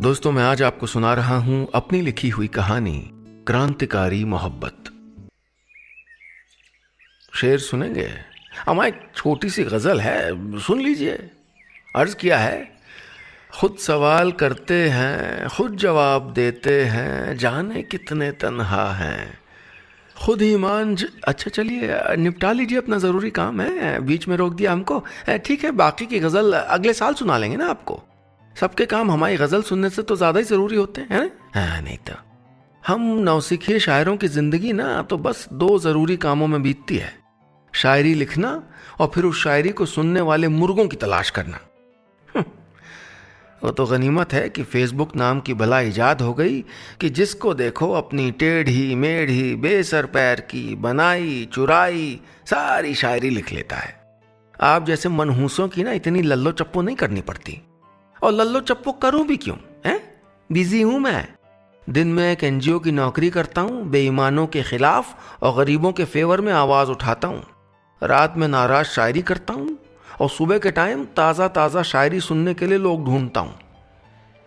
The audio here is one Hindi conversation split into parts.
दोस्तों, मैं आज आपको सुना रहा हूं अपनी लिखी हुई कहानी क्रांतिकारी मोहब्बत। शेर सुनेंगे? हमारी एक छोटी सी गजल है, सुन लीजिए। अर्ज किया है, खुद सवाल करते हैं, खुद जवाब देते हैं, जाने कितने तन्हा हैं। खुद ही अच्छा चलिए निपटा लीजिए, अपना ज़रूरी काम है, बीच में रोक दिया हमको। ठीक है, बाकी की गज़ल अगले साल सुना लेंगे ना आपको। सबके काम हमारी गज़ल सुनने से तो ज़्यादा ही ज़रूरी होते हैं, हाँ नहीं तो हम नौसिखिए शायरों की ज़िंदगी ना तो बस दो ज़रूरी कामों में बीतती है, शायरी लिखना और फिर उस शायरी को सुनने वाले मुर्गों की तलाश करना। वो तो गनीमत है कि फेसबुक नाम की भला इजाद हो गई कि जिसको देखो अपनी टेढ़ी मेढ़ी बेसर पैर की बनाई चुराई सारी शायरी लिख लेता है। आप जैसे मनहूसों की ना इतनी लल्लो चप्पो नहीं करनी पड़ती। और लल्लो चप्पो करूं भी क्यों, हैं? बिजी हूं मैं। दिन में एक एनजीओ की नौकरी करता हूं, बेईमानों के खिलाफ और गरीबों के फेवर में आवाज उठाता हूं। रात में नाराज शायरी करता हूं और सुबह के टाइम ताज़ा ताज़ा शायरी सुनने के लिए लोग ढूंढता हूं।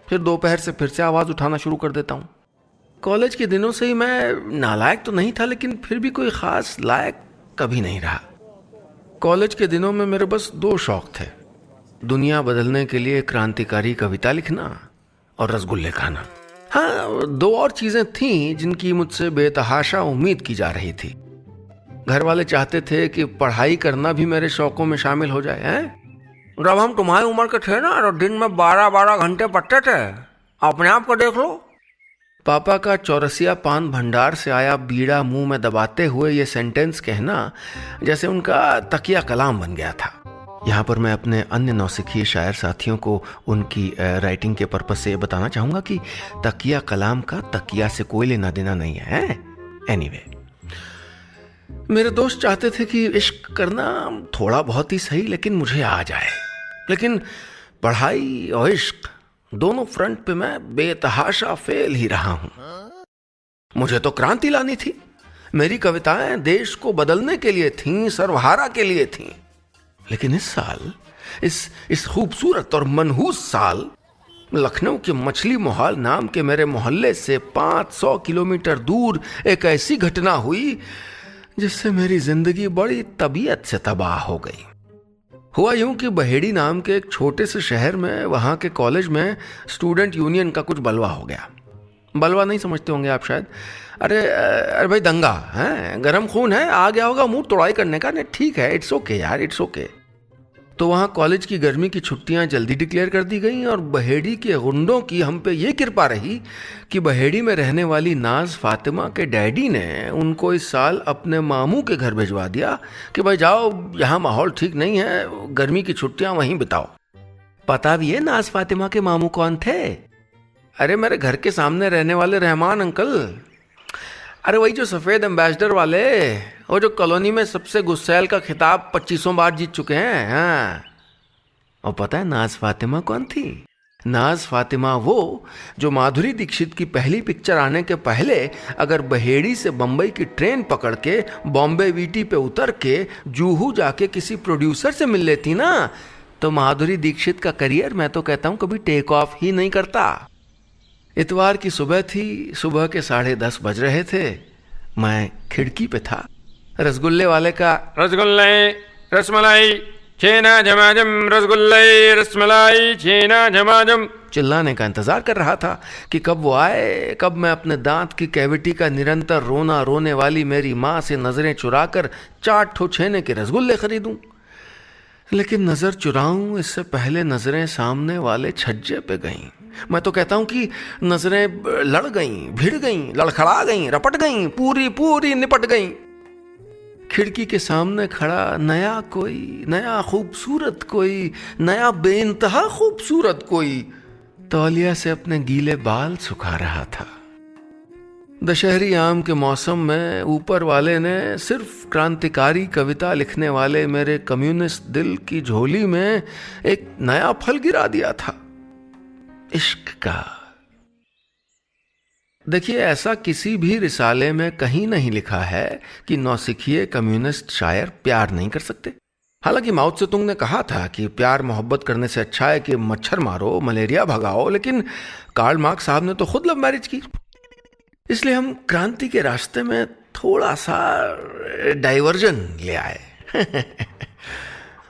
फिर दोपहर से फिर से आवाज़ उठाना शुरू कर देता हूं। कॉलेज के दिनों से ही मैं नालायक तो नहीं था, लेकिन फिर भी कोई ख़ास लायक कभी नहीं रहा। कॉलेज के दिनों में मेरे बस दो शौक थे, दुनिया बदलने के लिए क्रांतिकारी कविता लिखना और रसगुल्ले खाना। हाँ, दो और चीज़ें थीं जिनकी मुझसे बेतहाशा उम्मीद की जा रही थी। घर वाले चाहते थे कि पढ़ाई करना भी मेरे शौकों में शामिल हो जाए। जब हम तुम्हारी उम्र के थे ना तो दिन में 12-12 घंटे पढ़ते थे, अपने आप को देख लो। पापा का चौरसिया पान भंडार से आया बीड़ा मुंह में दबाते हुए ये सेंटेंस कहना जैसे उनका तकिया कलाम बन गया था। यहाँ पर मैं अपने अन्य नौसिखिए शायर साथियों को उनकी राइटिंग के पर्पज से बताना चाहूँगा कि तकिया कलाम का तकिया से कोई लेना देना नहीं है। एनीवे, मेरे दोस्त चाहते थे कि इश्क करना थोड़ा बहुत ही सही लेकिन मुझे आ जाए, लेकिन पढ़ाई और इश्क दोनों फ्रंट पे मैं बेतहाशा फेल ही रहा हूं। मुझे तो क्रांति लानी थी, मेरी कविताएं देश को बदलने के लिए थीं, सर्वहारा के लिए थीं। लेकिन इस साल, इस खूबसूरत और मनहूस साल, लखनऊ के मछली मोहाल नाम के मेरे मोहल्ले से 500 किलोमीटर दूर एक ऐसी घटना हुई जिससे मेरी जिंदगी बड़ी तबीयत से तबाह हो गई। हुआ यूं कि बहेड़ी नाम के एक छोटे से शहर में, वहां के कॉलेज में स्टूडेंट यूनियन का कुछ बलवा हो गया। बलवा नहीं समझते होंगे आप शायद। अरे भाई, दंगा है, गरम खून है, आ गया होगा मूड तोड़ाई करने का। नहीं ठीक है, इट्स ओके यार, इट्स ओके। तो वहाँ कॉलेज की गर्मी की छुट्टियाँ जल्दी डिक्लेयर कर दी गई और बहेड़ी के गुंडों की हम पे ये कृपा रही कि बहेड़ी में रहने वाली नाज फातिमा के डैडी ने उनको इस साल अपने मामू के घर भिजवा दिया कि भाई जाओ, यहाँ माहौल ठीक नहीं है, गर्मी की छुट्टियाँ वहीं बिताओ। पता भी है नाज फातिमा के मामू कौन थे? अरे मेरे घर के सामने रहने वाले रहमान अंकल। अरे वही जो सफ़ेद एम्बेसडर वाले, वो जो कॉलोनी में सबसे गुस्सैल का खिताब 2500 बार जीत चुके हैं। हाँ, और पता है नाज फातिमा कौन थी? नाज फातिमा वो जो माधुरी दीक्षित की पहली पिक्चर आने के पहले अगर बहेड़ी से बम्बई की ट्रेन पकड़ के बॉम्बे वीटी पे उतर के जूहू जाके किसी प्रोड्यूसर से मिल लेती ना, तो माधुरी दीक्षित का करियर, मैं तो कहता हूँ, कभी टेक ऑफ ही नहीं करता। इतवार की सुबह थी, सुबह के 10:30 बज रहे थे। मैं खिड़की पे था। रसगुल्ले वाले का रसगुल्ले रसमलाई छेना झमाझम, रसगुल्ले रसमलाई छेना झमाझम चिल्लाने का इंतजार कर रहा था कि कब वो आए, कब मैं अपने दांत की कैविटी का निरंतर रोना रोने वाली मेरी माँ से नजरें चुराकर 4 ठो छेने के रसगुल्ले खरीदूं। लेकिन नजर चुराऊं इससे पहले नजरें सामने वाले छज्जे पे गईं। मैं तो कहता हूं कि नजरें लड़ गईं, भिड़ गईं, लड़खड़ा गईं, रपट गईं, पूरी पूरी निपट गईं। खिड़की के सामने खड़ा नया कोई, नया खूबसूरत कोई, नया बेइंतहा खूबसूरत कोई तौलिया से अपने गीले बाल सुखा रहा था। दशहरी आम के मौसम में ऊपर वाले ने सिर्फ क्रांतिकारी कविता लिखने वाले मेरे कम्युनिस्ट दिल की झोली में एक नया फल गिरा दिया था, इश्क का। देखिए, ऐसा किसी भी रिसाले में कहीं नहीं लिखा है कि नौसिखिए कम्युनिस्ट शायर प्यार नहीं कर सकते। हालांकि माओ त्से-तुंग ने कहा था कि प्यार मोहब्बत करने से अच्छा है कि मच्छर मारो, मलेरिया भगाओ, लेकिन कार्ल मार्क्स साहब ने तो खुद लव मैरिज की। इसलिए हम क्रांति के रास्ते में थोड़ा सा डाइवर्जन ले आए।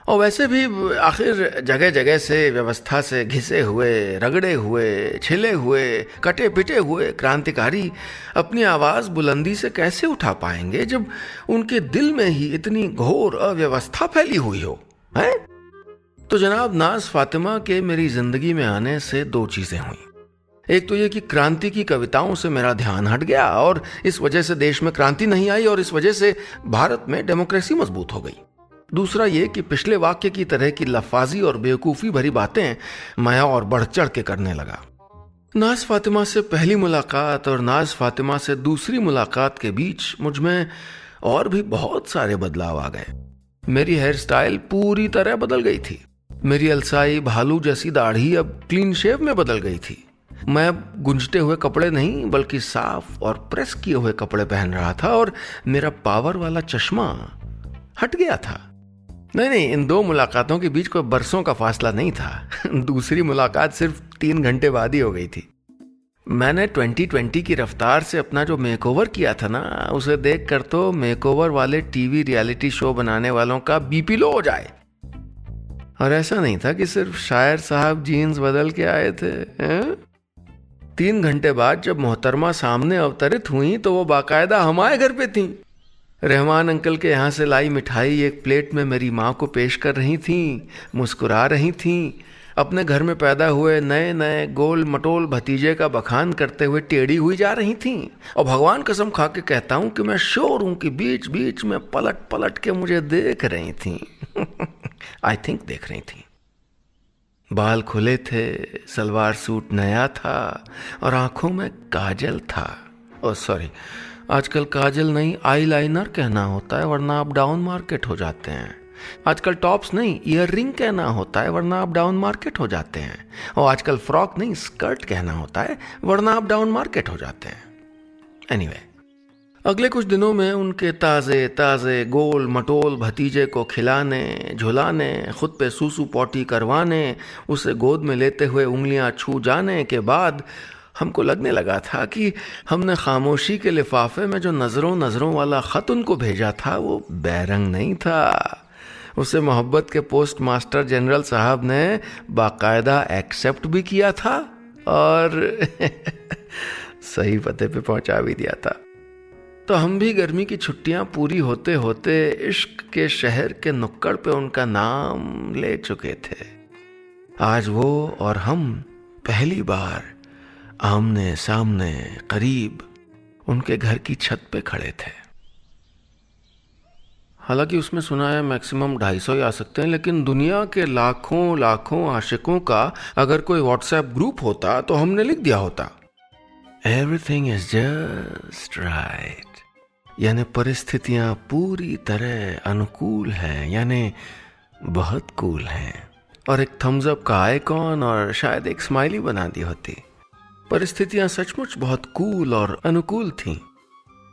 और वैसे भी आखिर जगह जगह से व्यवस्था से घिसे हुए, रगड़े हुए, छिले हुए, कटे पिटे हुए क्रांतिकारी अपनी आवाज़ बुलंदी से कैसे उठा पाएंगे जब उनके दिल में ही इतनी घोर अव्यवस्था फैली हुई हो, हैं? तो जनाब, नाज फातिमा के मेरी जिंदगी में आने से दो चीज़ें हुई। एक तो ये कि क्रांति की कविताओं से मेरा ध्यान हट गया और इस वजह से देश में क्रांति नहीं आई और इस वजह से भारत में डेमोक्रेसी मजबूत हो गई। दूसरा ये कि पिछले वाक्य की तरह की लफाजी और बेवकूफ़ी भरी बातें मैं और बढ़ चढ़ के करने लगा। नाज फातिमा से पहली मुलाकात और नाज फातिमा से दूसरी मुलाकात के बीच मुझ में और भी बहुत सारे बदलाव आ गए। मेरी हेयर स्टाइल पूरी तरह बदल गई थी। मेरी अलसाई भालू जैसी दाढ़ी अब क्लीन शेव में बदल गई थी। मैं अब गुंजते हुए कपड़े नहीं बल्कि साफ और प्रेस किए हुए कपड़े पहन रहा था और मेरा पावर वाला चश्मा हट गया था। नहीं, इन दो मुलाकातों के बीच कोई बरसों का फासला नहीं था। दूसरी मुलाकात सिर्फ 3 घंटे बाद ही हो गई थी। मैंने 2020 की रफ्तार से अपना जो मेकओवर किया था ना, उसे देखकर तो मेकओवर वाले टीवी रियलिटी शो बनाने वालों का बीपी लो हो जाए। और ऐसा नहीं था कि सिर्फ शायर साहब जीन्स बदल के आए थे, हैं? 3 घंटे बाद जब मोहतरमा सामने अवतरित हुई तो वो बाकायदा हमारे घर पे थी। रहमान अंकल के यहाँ से लाई मिठाई एक प्लेट में मेरी माँ को पेश कर रही थीं, मुस्कुरा रही थीं, अपने घर में पैदा हुए नए नए गोल मटोल भतीजे का बखान करते हुए टेढ़ी हुई जा रही थीं। और भगवान कसम खा के कहता हूँ कि मैं श्योर हूँ कि बीच बीच में पलट पलट के मुझे देख रही थीं। आई थिंक देख रही थीं। बाल खुले थे, सलवार सूट नया था और आंखों में काजल था। ओह सॉरी, आजकल काजल नहीं आईलाइनर कहना होता है वरना आप डाउन मार्केट हो जाते हैं। आजकल टॉप्स नहीं ईयर रिंग कहना होता है वरना आप डाउन मार्केट हो जाते हैं। और आजकल फ्रॉक नहीं स्कर्ट कहना होता है वरना आप डाउन मार्केट हो जाते हैं। एनीवे, अगले कुछ दिनों में उनके ताज़े ताज़े गोल मटोल भतीजे को खिलाने, झुलाने, खुद पे सूसू पॉटी करवाने, उसे गोद में लेते हुए उंगलियां छू जाने के बाद हमको लगने लगा था कि हमने खामोशी के लिफाफे में जो नज़रों नज़रों वाला ख़त उनको भेजा था वो बैरंग नहीं था। उसे मोहब्बत के पोस्ट मास्टर जनरल साहब ने बाकायदा एक्सेप्ट भी किया था और सही पते पे पहुंचा भी दिया था। तो हम भी गर्मी की छुट्टियां पूरी होते होते इश्क के शहर के नुक्कड़ पे उनका नाम ले चुके थे। आज वो और हम पहली बार आमने सामने करीब उनके घर की छत पे खड़े थे। हालांकि उसमें सुना है मैक्सिमम 250 ही आ सकते हैं, लेकिन दुनिया के लाखों लाखों आशिकों का अगर कोई व्हाट्सएप ग्रुप होता तो हमने लिख दिया होता एवरीथिंग इज जस्ट राइट, यानी परिस्थितियां पूरी तरह अनुकूल हैं, यानी बहुत कूल हैं, और एक थम्स अप का आइकॉन और शायद एक स्माइली बना दी होती। परिस्थितियां सचमुच बहुत कूल और अनुकूल थीं।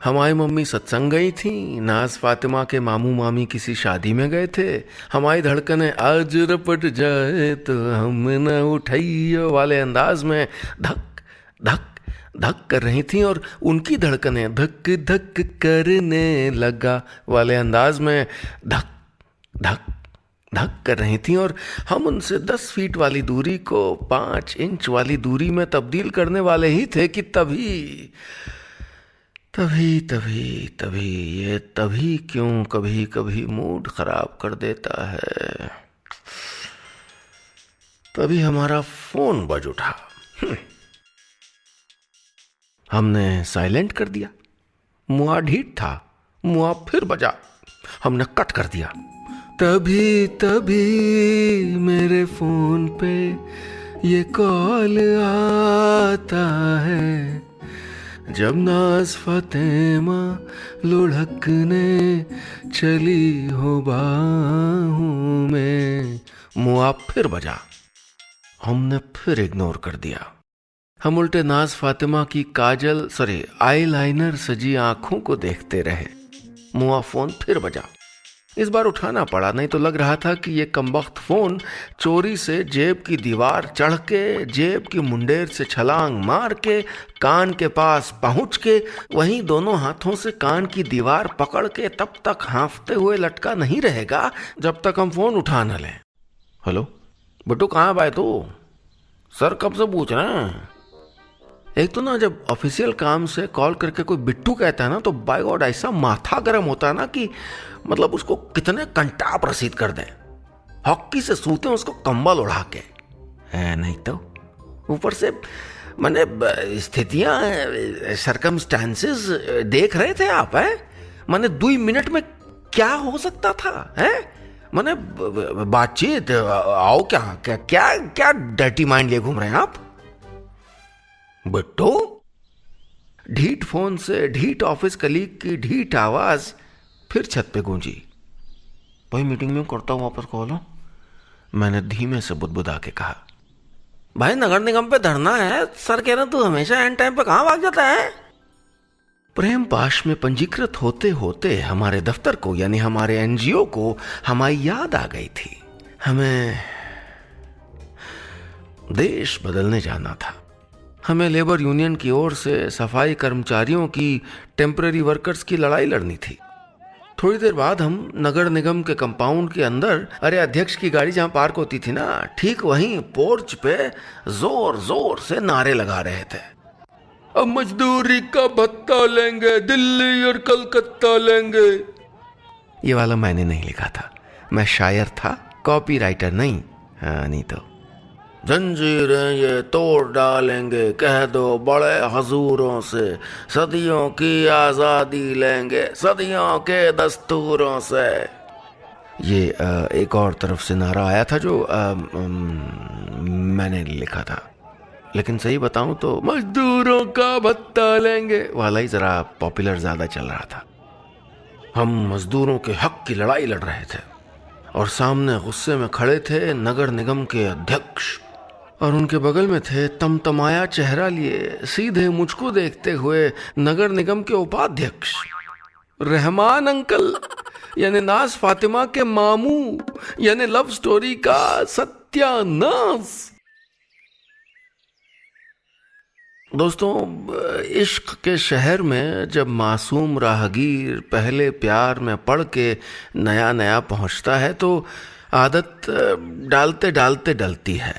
हमारी मम्मी सत्संग गई थी, नाज फातिमा के मामू मामी किसी शादी में गए थे, हमारी धड़कनें आज रपट जाए तो हम न उठाइयो वाले अंदाज में धक धक धक कर रही थीं और उनकी धड़कनें धक धक करने लगा वाले अंदाज में धक धक धक कर रही थीं और हम उनसे 10 फीट वाली दूरी को 5 इंच वाली दूरी में तब्दील करने वाले ही थे कि तभी ये तभी क्यों कभी कभी मूड खराब कर देता है। तभी हमारा फोन बज उठा। हमने साइलेंट कर दिया। मुआ ढीठ था, मुआ फिर बजा, हमने कट कर दिया। तभी मेरे फोन पे ये कॉल आता है जब नाज फातिमा लुढ़कने चली हो बाहों में। मुआ फिर बजा, हमने फिर इग्नोर कर दिया। हम उल्टे नाज फातिमा की आईलाइनर सजी आंखों को देखते रहे। मुआ फोन फिर बजा, इस बार उठाना पड़ा, नहीं तो लग रहा था कि ये कमबख्त फोन चोरी से जेब की दीवार चढ़ के, जेब की मुंडेर से छलांग मार के, कान के पास पहुंच के वहीं दोनों हाथों से कान की दीवार पकड़ के तब तक हाँफते हुए लटका नहीं रहेगा जब तक हम फोन उठा न लें। हेलो बिट्टू, कहाँ भाई तू? सर कब से पूछ रहे हैं। एक तो ना जब ऑफिशियल काम से कॉल करके कोई बिट्टू कहता है ना तो बाय गॉड ऐसा माथा गर्म होता है ना कि मतलब उसको कितने कंटाप रसीद कर दें, हॉकी से सूते उसको कंबल उड़ा के है। नहीं तो ऊपर से मैंने स्थितियां, सरकमस्टांसेस देख रहे थे आप, है मैंने 2 मिनट में क्या हो सकता था, है मैंने बातचीत आओ क्या क्या क्या क्या डर्टी माइंड लिए घूम रहे हैं आप बिट्टू। ढीठ फोन से ढीठ ऑफिस कलीग की ढीठ आवाज फिर छत पे गूंजी। भाई मीटिंग में करता हूं वापस कॉल हो, मैंने धीमे से बुदबुदा के कहा। भाई नगर निगम पे धरना है, सर कह रहे तू हमेशा एंड टाइम पे कहां भाग जाता है। प्रेम पाश में पंजीकृत होते होते हमारे दफ्तर को यानी हमारे एनजीओ को हमारी याद आ गई थी। हमें देश बदलने जाना था। हमें लेबर यूनियन की ओर से सफाई कर्मचारियों की, टेम्पररी वर्कर्स की लड़ाई लड़नी थी। थोड़ी देर बाद हम नगर निगम के कंपाउंड के अंदर, अरे अध्यक्ष की गाड़ी जहां पार्क होती थी ना, ठीक वहीं पोर्च पे जोर जोर से नारे लगा रहे थे। अब मजदूरी का भत्ता लेंगे, दिल्ली और कलकत्ता लेंगे। ये वाला मैंने नहीं लिखा था, मैं शायर था, कॉपीराइटर नहीं। हाँ नहीं तो जंजीरें ये तोड़ डालेंगे, कह दो बड़े हजूरों से, सदियों की आज़ादी लेंगे, सदियों के दस्तूरों से। ये एक और तरफ से नारा आया था जो मैंने लिखा था, लेकिन सही बताऊं तो मजदूरों का भत्ता लेंगे वाला ही जरा पॉपुलर ज्यादा चल रहा था। हम मजदूरों के हक की लड़ाई लड़ रहे थे और सामने गुस्से में खड़े थे नगर निगम के अध्यक्ष, और उनके बगल में थे तमतमाया चेहरा लिए सीधे मुझको देखते हुए नगर निगम के उपाध्यक्ष रहमान अंकल, यानी नाज फातिमा के मामू, यानी लव स्टोरी का सत्यानाश। दोस्तों, इश्क के शहर में जब मासूम राहगीर पहले प्यार में पड़ के नया नया पहुंचता है तो आदत डालते डालते डलती है।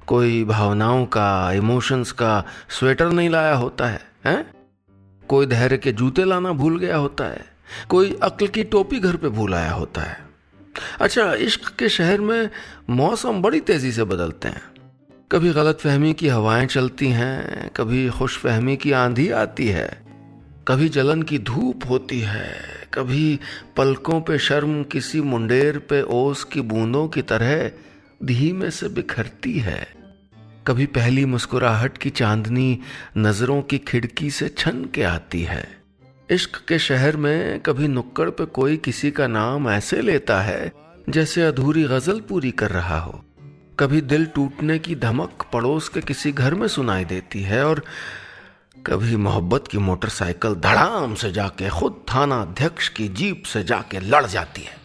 कोई भावनाओं का, इमोशंस का स्वेटर नहीं लाया होता है, हैं? कोई धैर्य के जूते लाना भूल गया होता है, कोई अक्ल की टोपी घर पे भूल आया होता है। अच्छा, इश्क के शहर में मौसम बड़ी तेजी से बदलते हैं। कभी गलतफहमी की हवाएं चलती हैं, कभी खुशफहमी की आंधी आती है, कभी जलन की धूप होती है, कभी पलकों पे शर्म किसी मुंडेर पे ओस की बूंदों की तरह धीमे से बिखरती है, कभी पहली मुस्कुराहट की चांदनी नजरों की खिड़की से छन के आती है। इश्क के शहर में कभी नुक्कड़ पे कोई किसी का नाम ऐसे लेता है जैसे अधूरी गजल पूरी कर रहा हो, कभी दिल टूटने की धमक पड़ोस के किसी घर में सुनाई देती है, और कभी मोहब्बत की मोटरसाइकिल धड़ाम से जाके खुद थाना अध्यक्ष की जीप से जाके लड़ जाती है।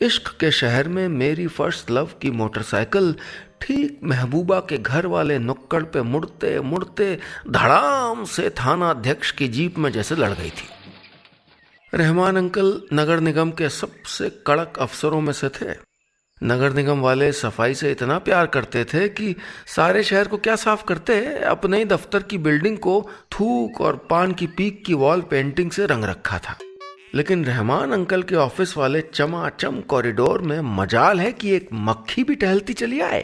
इश्क के शहर में मेरी फर्स्ट लव की मोटरसाइकिल ठीक महबूबा के घर वाले नुक्कड़ पे मुड़ते मुड़ते धड़ाम से थाना अध्यक्ष की जीप में जैसे लड़ गई थी। रहमान अंकल नगर निगम के सबसे कड़क अफसरों में से थे। नगर निगम वाले सफाई से इतना प्यार करते थे कि सारे शहर को क्या साफ करते, अपने ही दफ्तर की बिल्डिंग को थूक और पान की पीक की वॉल पेंटिंग से रंग रखा था। लेकिन रहमान अंकल के ऑफिस वाले चमाचम कॉरिडोर में मजाल है कि एक मक्खी भी टहलती चली आए।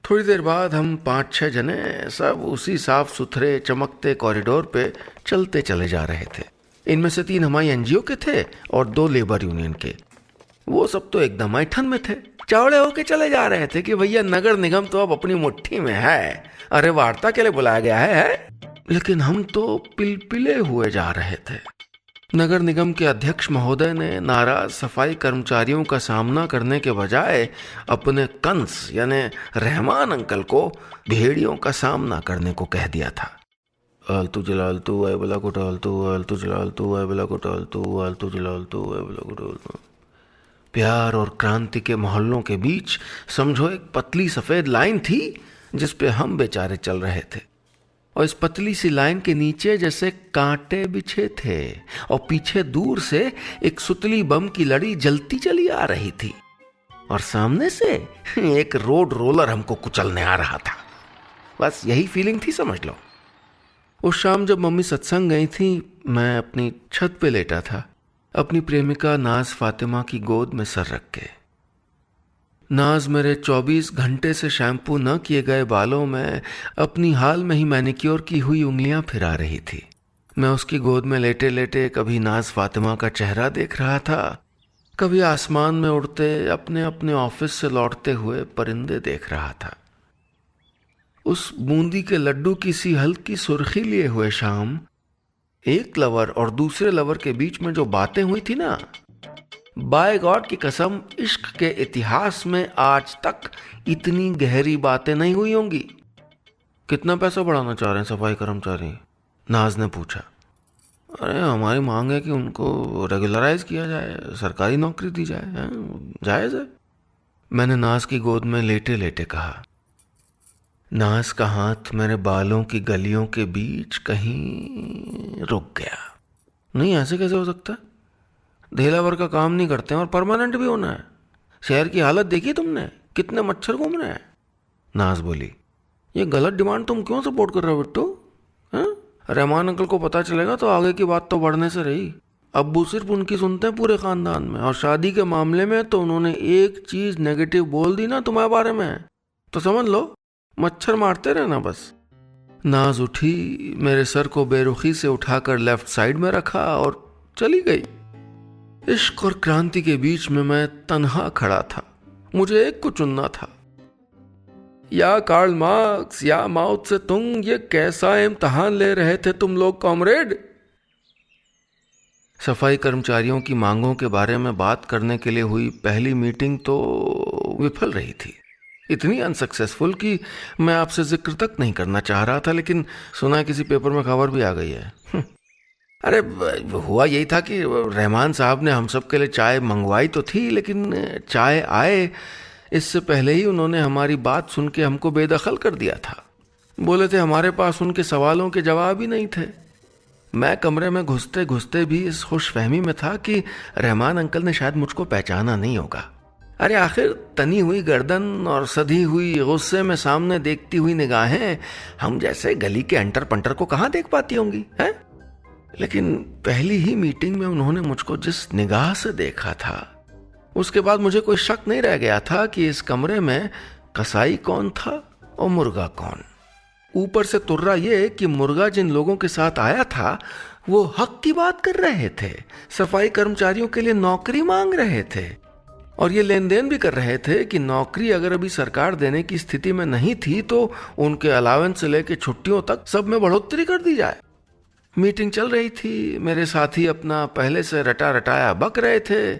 थोड़ी देर बाद हम 5-6 जने सब उसी साफ सुथरे चमकते कॉरिडोर पे चलते चले जा रहे थे। इनमें से 3 हमारी एनजीओ के थे और 2 लेबर यूनियन के। वो सब तो एकदम ऐठन में थे, चौड़े होके चले जा रहे थे कि भैया नगर निगम तो अब अपनी मुट्ठी में है, अरे वार्ता के लिए बुलाया गया है। लेकिन हम तो पिलपिले हुए जा रहे थे। नगर निगम के अध्यक्ष महोदय ने नाराज सफाई कर्मचारियों का सामना करने के बजाय अपने कंस यानी रहमान अंकल को भेड़ियों का सामना करने को कह दिया था। आलतू जलालतू आए बला को टालतू, आलतू जलालतू आए बला को टालतू, आलतू जलालतू आए बला को टालतू। प्यार और क्रांति के मोहल्लों के बीच समझो एक पतली सफेद लाइन थी जिस पे हम बेचारे चल रहे थे, और इस पतली सी लाइन के नीचे जैसे कांटे बिछे थे, और पीछे दूर से एक सुतली बम की लड़ी जलती चली आ रही थी, और सामने से एक रोड रोलर हमको कुचलने आ रहा था। बस यही फीलिंग थी, समझ लो। उस शाम जब मम्मी सत्संग गई थी, मैं अपनी छत पे लेटा था, अपनी प्रेमिका नाज फातिमा की गोद में सर रख के। नाज मेरे 24 घंटे से शैम्पू न किए गए बालों में अपनी हाल में ही मैनिक्योर की हुई उंगलियां फिरा रही थी। मैं उसकी गोद में लेटे लेटे कभी नाज फातिमा का चेहरा देख रहा था, कभी आसमान में उड़ते अपने अपने ऑफिस से लौटते हुए परिंदे देख रहा था। उस बूंदी के लड्डू की सी हल्की सुर्खी लिए हुए शाम एक लवर और दूसरे लवर के बीच में जो बातें हुई थी ना, बाय गॉड की कसम, इश्क के इतिहास में आज तक इतनी गहरी बातें नहीं हुई होंगी। कितना पैसा बढ़ाना चाह रहे हैं सफाई कर्मचारी? नाज ने पूछा। अरे हमारी मांग है कि उनको रेगुलराइज किया जाए, सरकारी नौकरी दी जाए, जायज़ है। मैंने नाज की गोद में लेटे लेटे कहा। नाज का हाथ मेरे बालों की गलियों के बीच कहीं रुक गया। नहीं, ऐसे कैसे हो सकता? धेला भर का काम नहीं करते हैं और परमानेंट भी होना है। शहर की हालत देखी तुमने, कितने मच्छर घूम रहे हैं। नाज बोली, ये गलत डिमांड तुम क्यों सपोर्ट कर रहे हो बिट्टू? रहमान अंकल को पता चलेगा तो आगे की बात तो बढ़ने से रही। अब्बू सिर्फ उनकी सुनते हैं पूरे खानदान में, और शादी के मामले में तो उन्होंने एक चीज नेगेटिव बोल दी ना तुम्हारे बारे में तो समझ लो मच्छर मारते रहना बस। नाज उठी, मेरे सर को बेरुखी से उठाकर लेफ्ट साइड में रखा और चली गई। इश्क और क्रांति के बीच में मैं तन्हा खड़ा था। मुझे एक को चुनना था, या कार्ल मार्क्स या माओ त्से तुंग। ये कैसा इम्तिहान ले रहे थे तुम लोग कॉमरेड? सफाई कर्मचारियों की मांगों के बारे में बात करने के लिए हुई पहली मीटिंग तो विफल रही थी, इतनी अनसक्सेसफुल कि मैं आपसे जिक्र तक नहीं करना चाह रहा था, लेकिन सुना किसी पेपर में खबर भी आ गई है। अरे हुआ यही था कि रहमान साहब ने हम सब के लिए चाय मंगवाई तो थी, लेकिन चाय आए इससे पहले ही उन्होंने हमारी बात सुन के हमको बेदखल कर दिया था। बोले थे हमारे पास उनके सवालों के जवाब ही नहीं थे। मैं कमरे में घुसते घुसते भी इस खुशफहमी में था कि रहमान अंकल ने शायद मुझको पहचाना नहीं होगा। अरे आखिर तनी हुई गर्दन और सधी हुई गुस्से में सामने देखती हुई निगाहें हम जैसे गली के अंटर पंटर को कहाँ देख पाती होंगी, हैं? लेकिन पहली ही मीटिंग में उन्होंने मुझको जिस निगाह से देखा था, उसके बाद मुझे कोई शक नहीं रह गया था कि इस कमरे में कसाई कौन था और मुर्गा कौन। ऊपर से तुर्रा ये कि मुर्गा जिन लोगों के साथ आया था वो हक की बात कर रहे थे, सफाई कर्मचारियों के लिए नौकरी मांग रहे थे, और ये लेन देन भी कर रहे थे कि नौकरी अगर अभी सरकार देने की स्थिति में नहीं थी तो उनके अलावेंस से लेकर छुट्टियों तक सब में बढ़ोतरी कर दी जाए। मीटिंग चल रही थी, मेरे साथी अपना पहले से रटा रटाया बक रहे थे,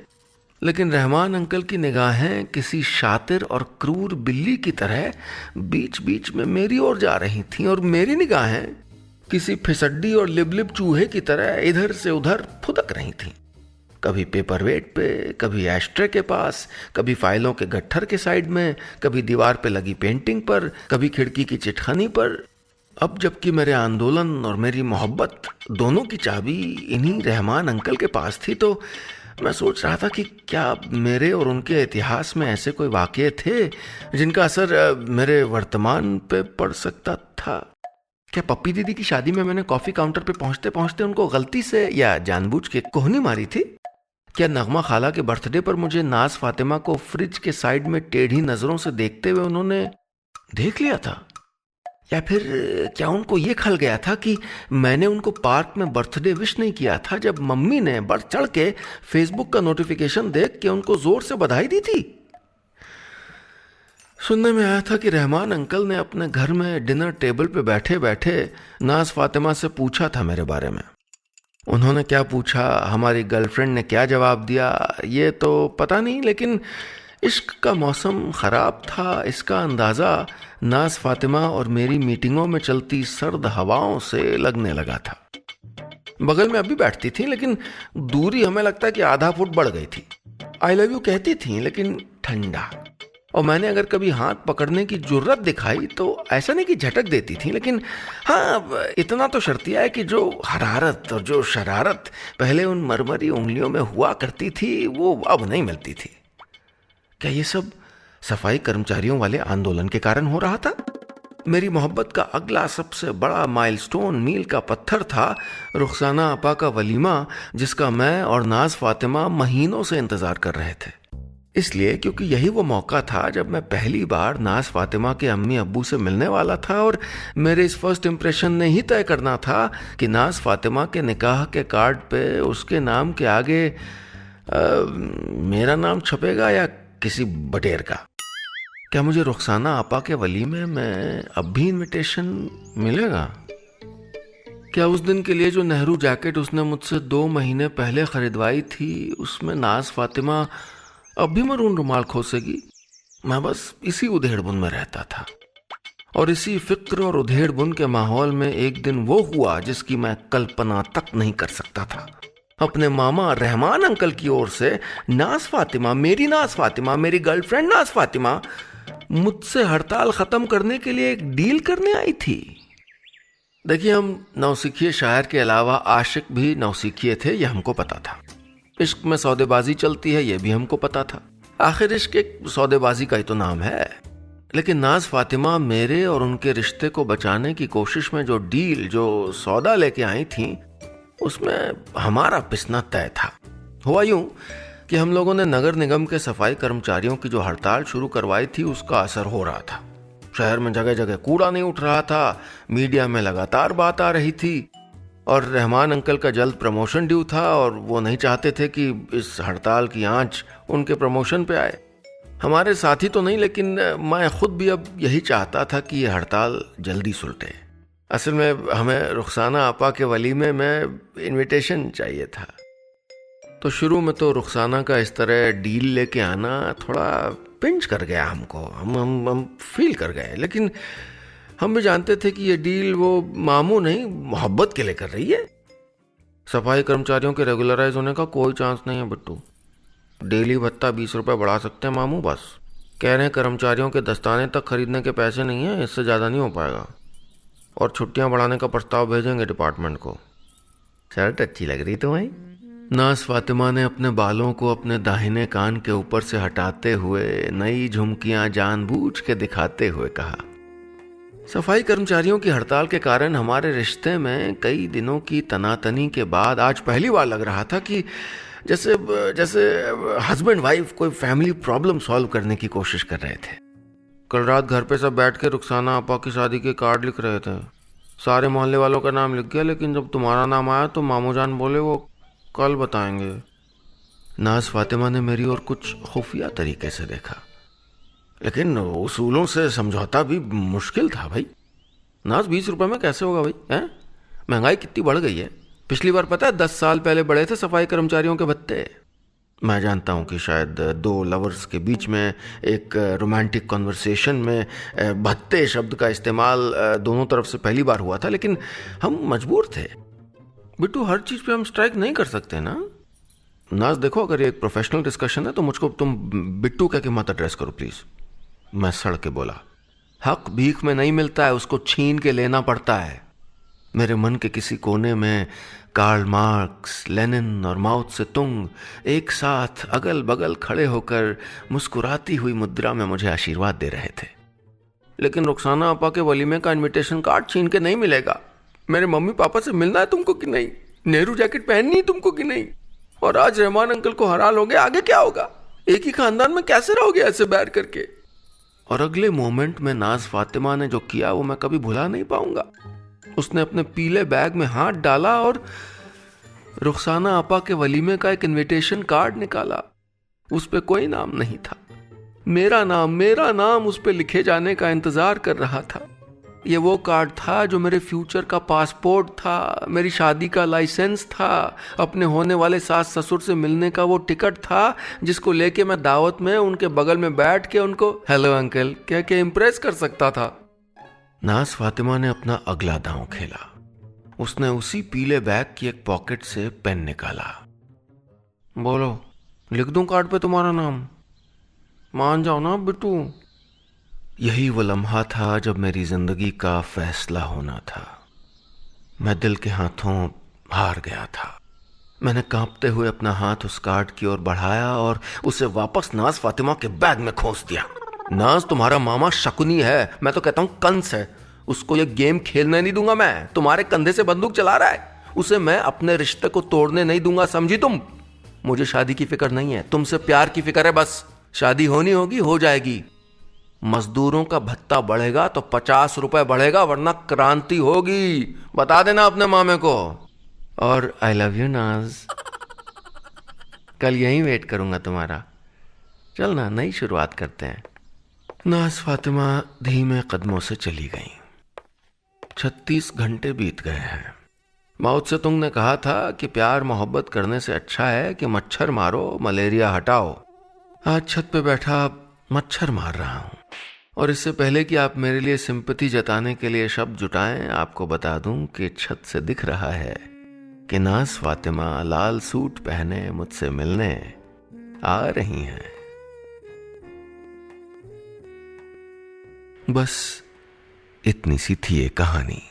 लेकिन रहमान अंकल की निगाहें किसी शातिर और क्रूर बिल्ली की तरह बीच बीच में मेरी ओर जा रही थीं, और मेरी निगाहें किसी फिसड्डी और लिबलिब चूहे की तरह इधर से उधर फुदक रही थीं। कभी पेपर वेट पे, कभी एस्ट्रे के पास, कभी फाइलों के गट्ठर के साइड में, कभी दीवार पे लगी पेंटिंग पर, कभी खिड़की की चिटखानी पर। अब जबकि मेरे आंदोलन और मेरी मोहब्बत दोनों की चाबी इन्हीं रहमान अंकल के पास थी, तो मैं सोच रहा था कि क्या मेरे और उनके इतिहास में ऐसे कोई वाक़ये थे जिनका असर मेरे वर्तमान पे पड़ सकता था। क्या पप्पी दीदी की शादी में मैंने कॉफ़ी काउंटर पे पहुंचते पहुंचते उनको गलती से या जानबूझ के कोहनी मारी थी? क्या नगमा खाला के बर्थडे पर मुझे नाज फातिमा को फ्रिज के साइड में टेढ़ी नज़रों से देखते हुए उन्होंने देख लिया था? या फिर क्या उनको ये खल गया था कि मैंने उनको पार्क में बर्थडे विश नहीं किया था जब मम्मी ने बढ़ चढ़ के फेसबुक का नोटिफिकेशन देख के उनको जोर से बधाई दी थी? सुनने में आया था कि रहमान अंकल ने अपने घर में डिनर टेबल पे बैठे बैठे नाज फातिमा से पूछा था मेरे बारे में। उन्होंने क्या पूछा, हमारी गर्लफ्रेंड ने क्या जवाब दिया, ये तो पता नहीं, लेकिन इश्क का मौसम खराब था, इसका अंदाजा नाज फातिमा और मेरी मीटिंगों में चलती सर्द हवाओं से लगने लगा था। बगल में अभी बैठती थी, लेकिन दूरी हमें लगता है कि आधा फुट बढ़ गई थी। आई लव यू कहती थी, लेकिन ठंडा। और मैंने अगर कभी हाथ पकड़ने की जुर्रत दिखाई तो ऐसा नहीं कि झटक देती थी, लेकिन हाँ, इतना तो शर्तिया है कि जो हरारत और जो शरारत पहले उन मरमरी उंगलियों में हुआ करती थी, वो अब नहीं मिलती थी। क्या ये सब सफाई कर्मचारियों वाले आंदोलन के कारण हो रहा था? मेरी मोहब्बत का अगला सबसे बड़ा माइलस्टोन, मील का पत्थर था रुखसाना आपा का वलीमा, जिसका मैं और नाज फातिमा महीनों से इंतजार कर रहे थे। इसलिए क्योंकि यही वो मौका था जब मैं पहली बार नाज फातिमा के अम्मी अब्बू से मिलने वाला था, और मेरे इस फर्स्ट इंप्रेशन ने ही तय करना था कि नाज फातिमा के निकाह के कार्ड पे उसके नाम के आगे मेरा नाम छपेगा या किसी बटेर का। क्या मुझे रुखसाना आपा के वलीमे में अब भी इनविटेशन मिलेगा? क्या उस दिन के लिए जो नेहरू जैकेट उसने मुझसे 2 महीने पहले खरीदवाई थी, उसमें नाज फातिमा अब भी मरून रुमाल खोसेगी? मैं बस इसी उधेड़बुन में रहता था, और इसी फिक्र और उधेड़बुन के माहौल में एक दिन वो हुआ जिसकी मैं कल्पना तक नहीं कर सकता था। अपने मामा रहमान अंकल की ओर से नाज फातिमा, मेरी गर्लफ्रेंड नाज फातिमा, मुझसे हड़ताल खत्म करने के लिए एक डील करने आई थी। देखिए, हम नौसिखिए शायर के अलावा आशिक भी नौसिखिए थे, यह हमको पता था। इश्क में सौदेबाजी चलती है, यह भी हमको पता था। आखिर इश्क एक सौदेबाजी का ही तो नाम है। लेकिन नाज फातिमा मेरे और उनके रिश्ते को बचाने की कोशिश में जो डील, जो सौदा लेके आई थी, उसमें हमारा पिसना तय था। हुआ यूं कि हम लोगों ने नगर निगम के सफाई कर्मचारियों की जो हड़ताल शुरू करवाई थी, उसका असर हो रहा था। शहर में जगह जगह कूड़ा नहीं उठ रहा था, मीडिया में लगातार बात आ रही थी, और रहमान अंकल का जल्द प्रमोशन ड्यू था, और वो नहीं चाहते थे कि इस हड़ताल की आंच उनके प्रमोशन पे आए। हमारे साथी तो नहीं, लेकिन मैं खुद भी अब यही चाहता था कि ये हड़ताल जल्दी सुलटे। असल में हमें रुखसाना आपा के वलीमे में इनविटेशन चाहिए था। तो शुरू में तो रुखसाना का इस तरह डील लेके आना थोड़ा पिंच कर गया हमको, हम फील कर गए। लेकिन हम भी जानते थे कि ये डील वो मामू नहीं, मोहब्बत के लिए कर रही है। सफाई कर्मचारियों के रेगुलराइज होने का कोई चांस नहीं है बिट्टू। डेली भत्ता 20 रुपये बढ़ा सकते हैं मामू, बस। कह रहे हैं कर्मचारियों के दस्ताने तक खरीदने के पैसे नहीं हैं, इससे ज़्यादा नहीं हो पाएगा। और छुट्टियां बढ़ाने का प्रस्ताव भेजेंगे डिपार्टमेंट को। शर्ट अच्छी लग रही तुम्हें। नाज फातिमा ने अपने बालों को अपने दाहिने कान के ऊपर से हटाते हुए नई झुमकियां जानबूझ के दिखाते हुए कहा। सफाई कर्मचारियों की हड़ताल के कारण हमारे रिश्ते में कई दिनों की तनातनी के बाद आज पहली बार लग रहा था कि जैसे हस्बैंड वाइफ कोई फैमिली प्रॉब्लम सॉल्व करने की कोशिश कर रहे थे। कल रात घर पे सब बैठ के रुखसाना आपा की शादी के कार्ड लिख रहे थे। सारे मोहल्ले वालों का नाम लिख गया, लेकिन जब तुम्हारा नाम आया तो मामू जान बोले वो कल बताएंगे। नाज फातिमा ने मेरी ओर कुछ खुफिया तरीके से देखा, लेकिन उसूलों से समझौता भी मुश्किल था भाई। नाज 20 रुपए में कैसे होगा भाई, हैं? महंगाई कितनी बढ़ गई है। पिछली बार पता है 10 साल पहले बढ़े थे सफाई कर्मचारियों के भत्ते। मैं जानता हूं कि शायद 2 लवर्स के बीच में एक रोमांटिक कॉन्वर्सेशन में भत्ते शब्द का इस्तेमाल दोनों तरफ से पहली बार हुआ था, लेकिन हम मजबूर थे। बिट्टू, हर चीज पे हम स्ट्राइक नहीं कर सकते ना। नाज देखो, अगर ये एक प्रोफेशनल डिस्कशन है तो मुझको तुम बिट्टू कह के मत एड्रेस करो प्लीज। मैं सड़ के बोला। हक भीख में नहीं मिलता है, उसको छीन के लेना पड़ता है। मेरे मन के किसी कोने में कार्ल मार्क्स, लेनिन और माओ त्से तुंग एक साथ अगल बगल खड़े होकर मुस्कुराती हुई मुद्रा में मुझे आशीर्वाद दे रहे थे। लेकिन रुखसाना आपा के वलीमे का इनविटेशन कार्ड छीन के नहीं मिलेगा। मेरे मम्मी पापा से मिलना है तुमको कि नहीं? नेहरू जैकेट पहननी है तुमको कि नहीं? और आज रहमान अंकल को हरा लोगे, आगे क्या होगा? एक ही खानदान में कैसे रहोगे ऐसे बैठ करके? और अगले मोमेंट में नाज फातिमा ने जो किया वो मैं कभी भुला नहीं पाऊंगा। उसने अपने पीले बैग में हाथ डाला और रुखसाना आपा के वलीमे का एक इनविटेशन कार्ड निकाला। उस पे कोई नाम नहीं था। मेरा नाम उस पे लिखे जाने का इंतजार कर रहा था। ये वो कार्ड था जो मेरे फ्यूचर का पासपोर्ट था, मेरी शादी का लाइसेंस था, अपने होने वाले सास ससुर से मिलने का वो टिकट था, जिसको लेके मैं दावत में उनके बगल में बैठ के उनको हेलो अंकल कह के इम्प्रेस कर सकता था। नाज फातिमा ने अपना अगला दांव खेला। उसने उसी पीले बैग की एक पॉकेट से पेन निकाला। बोलो, लिख दूं कार्ड पे तुम्हारा नाम? मान जाओ ना बिट्टू। यही वो लम्हा था जब मेरी जिंदगी का फैसला होना था। मैं दिल के हाथों हार गया था। मैंने कांपते हुए अपना हाथ उस कार्ड की ओर बढ़ाया और उसे वापस नाज फातिमा के बैग में खोस दिया। नाज तुम्हारा मामा शकुनी है, मैं तो कहता हूं कंस है। उसको ये गेम खेलने नहीं दूंगा मैं। तुम्हारे कंधे से बंदूक चला रहा है, उसे मैं अपने रिश्ते को तोड़ने नहीं दूंगा, समझी तुम? मुझे शादी की फिक्र नहीं है, तुमसे प्यार की फिक्र है बस। शादी होनी होगी, हो जाएगी। मजदूरों का भत्ता बढ़ेगा तो 50 रुपए बढ़ेगा, वरना क्रांति होगी। बता देना अपने मामे को। और आई लव यू नाज। कल यहीं वेट करूंगा तुम्हारा। चल ना, नई शुरुआत करते हैं। नाज फातिमा धीमे कदमों से चली गई। 36 घंटे बीत गए हैं। माओ त्से तुंग ने कहा था कि प्यार मोहब्बत करने से अच्छा है कि मच्छर मारो, मलेरिया हटाओ। आज छत पे बैठा मच्छर मार रहा हूं। और इससे पहले कि आप मेरे लिए सिंपैथी जताने के लिए शब्द जुटाएं, आपको बता दूं कि छत से दिख रहा है कि नाज फातिमा लाल सूट पहने मुझसे मिलने आ रही हैं। बस इतनी सी थी ये कहानी।